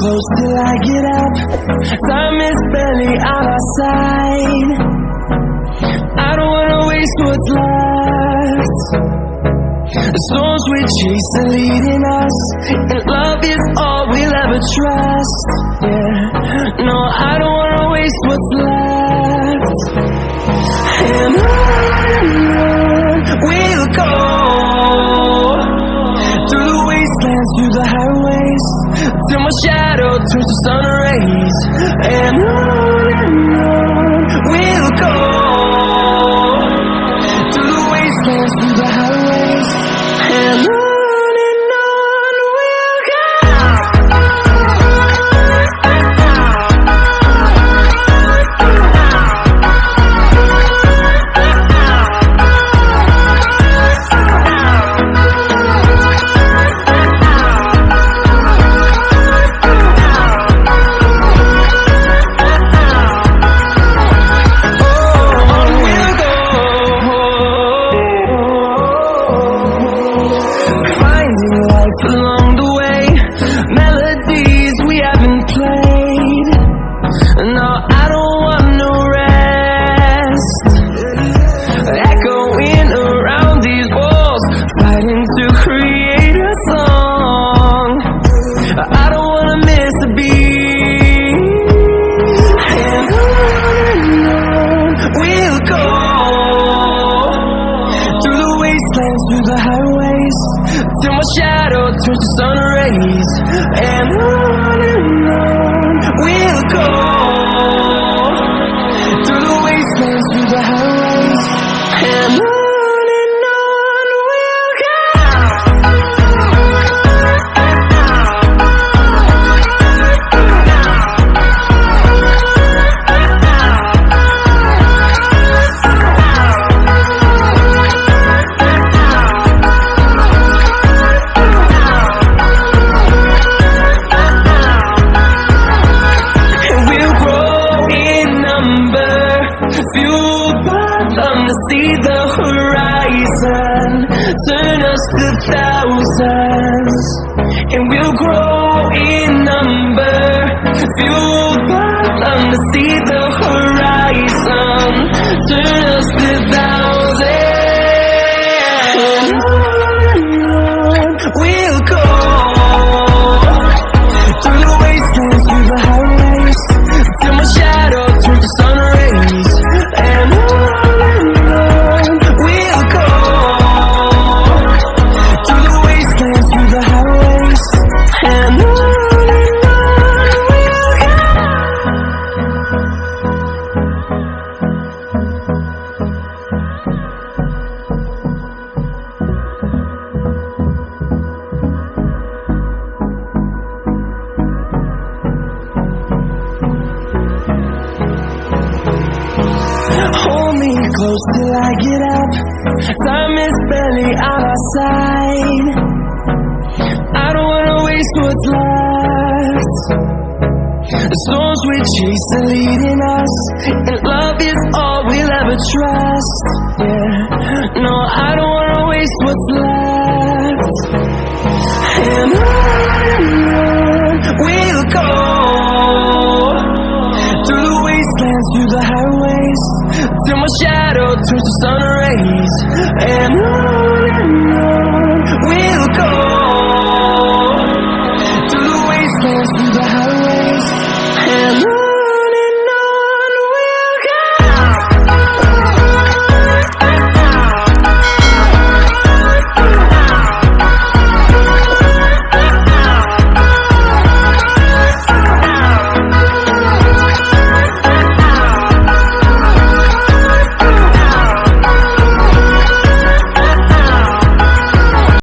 close till I get up. Time is barely on our side. I don't wanna waste what's left. The storms we chase are leading us, and love is all we'll ever trust. Yeah, no, I don't wanna waste what's left. And on we'll go, through the wastelands, through the highways, till my shadow turns to sun rays. And on we'll go, through the wastelands, through the highways, and on we'll go. Along the way, melodies we haven't played. No, I don't want no rest. Echoing around these walls, fighting to create a song. I don't wanna miss a beat. And on we'll go, through the wastelands, through the highways, till my shadow turns to sun rays. And on we'll go, through the wastelands, through the highways, and on we'll go. Fueled by them to see the horizon, turn us to thousands, and we'll grow in number. Fueled by them to see the horizon, turn us to thousands, and on we'll go, through the wastelands, through the highways, till my shadow turns to sun rays. And on we'll go, through the wastelands, through the highways, and on we'll go. Hold me close till I get up. Time is barely on our side. I don't wanna waste what's left. The storms we chase are leading us, and love is all we'll ever trust. Yeah, no, I don't wanna waste what's left. And on we'll go, through the wastelands, through the highways, till my shadow turns to sun rays. And on